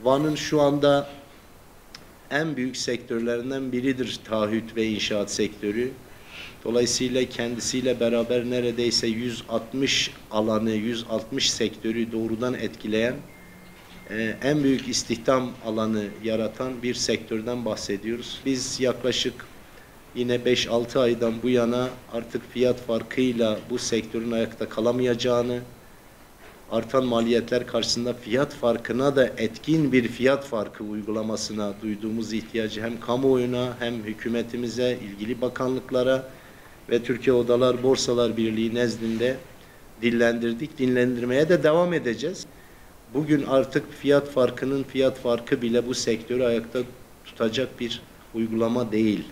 Van'ın şu anda en büyük sektörlerinden biridir taahhüt ve inşaat sektörü. Dolayısıyla kendisiyle beraber neredeyse 160 alanı, 160 sektörü doğrudan etkileyen en büyük istihdam alanı yaratan bir sektörden bahsediyoruz. Biz yaklaşık yine 5-6 aydan bu yana artık fiyat farkıyla bu sektörün ayakta kalamayacağını, artan maliyetler karşısında fiyat farkına da etkin bir fiyat farkı uygulamasına duyduğumuz ihtiyacı hem kamuoyuna hem hükümetimize, ilgili bakanlıklara ve Türkiye Odalar Borsalar Birliği nezdinde dillendirdik. Dinlendirmeye de devam edeceğiz. Bugün artık fiyat farkı bile bu sektörü ayakta tutacak bir uygulama değil.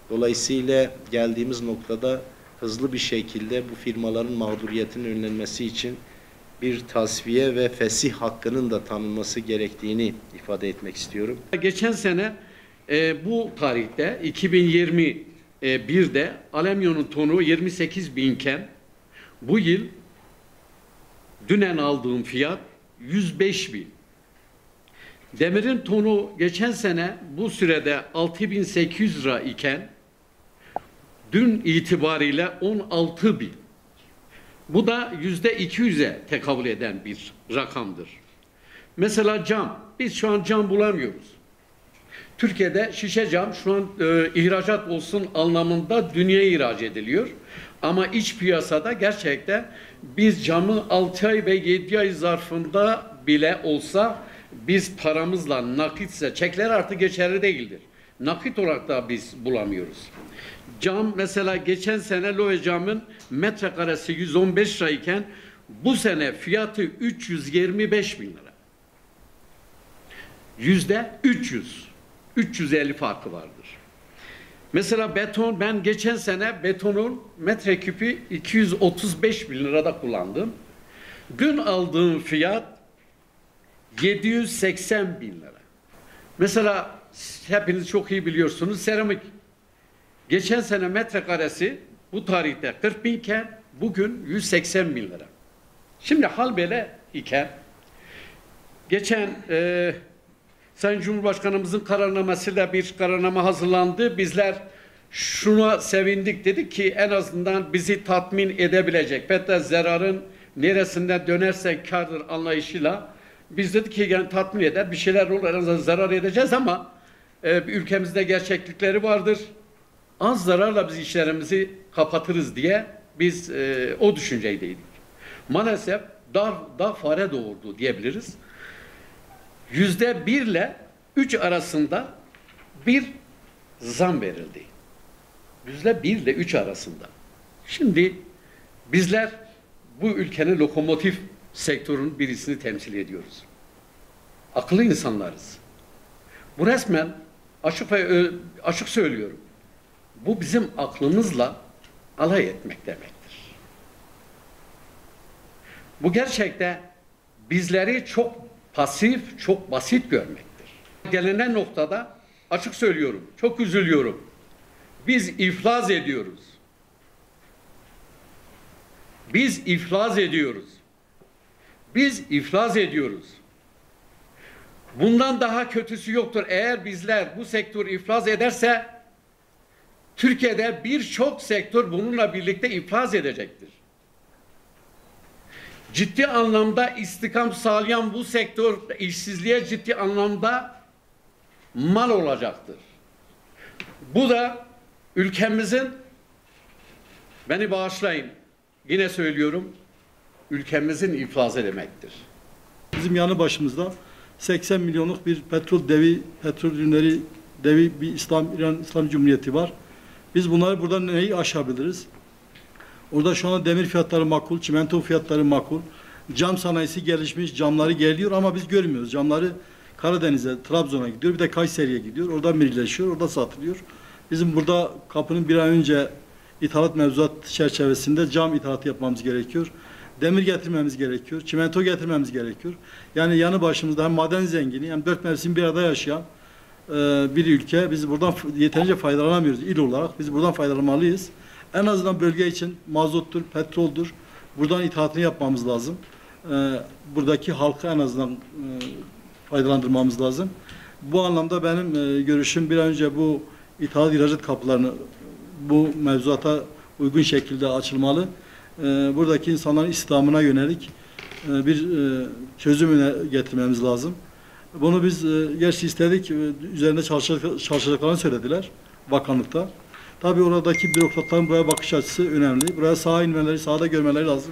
Dolayısıyla geldiğimiz noktada hızlı bir şekilde bu firmaların mağduriyetinin önlenmesi için bir tasfiye ve fesih hakkının da tanınması gerektiğini ifade etmek istiyorum. Geçen sene bu tarihte 2021'de alüminyonun tonu 28 binken bu yıl dünen aldığım fiyat 105 bin. Demirin tonu geçen sene bu sürede 6.800 lira iken dün itibariyle 16 bin. Bu da %200'e tekabül eden bir rakamdır. Mesela cam. Biz şu an cam bulamıyoruz. Türkiye'de şişe cam şu an ihracat olsun anlamında dünyaya ihraç ediliyor. Ama iç piyasada gerçekten biz camı 6 ay ve 7 ay zarfında bile olsa biz paramızla nakitse, çekler artık geçerli değildir. Nakit olarak da biz bulamıyoruz. Cam mesela geçen sene Loe camın metrekaresi 115 lirayken bu sene fiyatı 325 bin lira. %300. 350 farkı vardır. Mesela beton, ben geçen sene betonun metreküpü 235 bin lirada kullandım. Dün aldığım fiyat 780 bin lira. Mesela hepiniz çok iyi biliyorsunuz seramik. Geçen sene metrekaresi bu tarihte 40 binken bugün 180 bin lira. Şimdi hal böyle iken geçen Sayın Cumhurbaşkanımızın kararnamesiyle bir kararname hazırlandı. Bizler şuna sevindik, dedik ki en azından bizi tatmin edebilecek. Hatta zararın neresinden dönersek kârdır anlayışıyla biz dedik ki yani tatmin eder bir şeyler olur, en azından zarar edeceğiz ama ülkemizde gerçeklikleri vardır. Az zararla biz işlerimizi kapatırız diye biz o düşünceydeydik. Maalesef dar fare doğurdu diyebiliriz. %1 ile 3 arasında bir zam verildi. %1 ile 3 arasında. Şimdi bizler bu ülkenin lokomotif sektörünün birisini temsil ediyoruz. Akıllı insanlarız. Bu resmen açık söylüyorum. Bu bizim aklımızla alay etmek demektir. Bu gerçekte bizleri çok pasif, çok basit görmektir. Gelinen noktada açık söylüyorum, çok üzülüyorum. Biz iflas ediyoruz. Biz iflas ediyoruz. Biz iflas ediyoruz. Bundan daha kötüsü yoktur. Eğer bizler bu sektör iflas ederse Türkiye'de birçok sektör bununla birlikte iflas edecektir. Ciddi anlamda istikam sağlayan bu sektör işsizliğe ciddi anlamda mal olacaktır. Bu da ülkemizin, beni bağışlayın, yine söylüyorum, ülkemizin iflası demektir. Bizim yanı başımızda 80 milyonluk bir petrol ürünleri devi bir İran İslam Cumhuriyeti var. Biz bunları buradan neyi aşabiliriz? Orada şu anda demir fiyatları makul, çimento fiyatları makul. Cam sanayisi gelişmiş, camları geliyor ama biz görmüyoruz. Camları Karadeniz'e, Trabzon'a gidiyor, bir de Kayseri'ye gidiyor. Orada millileşiyor, orada satılıyor. Bizim burada kapının bir an önce ithalat mevzuat çerçevesinde cam ithalatı yapmamız gerekiyor. Demir getirmemiz gerekiyor, çimento getirmemiz gerekiyor. Yani yanı başımızda hem maden zengini hem 4 mevsim bir arada yaşayan bir ülke. Biz buradan yeterince faydalanamıyoruz il olarak. Biz buradan faydalanmalıyız. En azından bölge için mazottur, petroldur. Buradan ithalatını yapmamız lazım. Buradaki halka en azından faydalandırmamız lazım. Bu anlamda benim görüşüm bir an önce bu ithalat ihracat kapılarını bu mevzuata uygun şekilde açılmalı. Buradaki insanların istihdamına yönelik bir çözüm getirmemiz lazım. Bunu biz gerçi istedik, üzerinde çalışacaklarını söylediler bakanlıkta. Tabii oradaki bürokratların buraya bakış açısı önemli. Buraya saha inmeleri, sahada görmeleri lazım.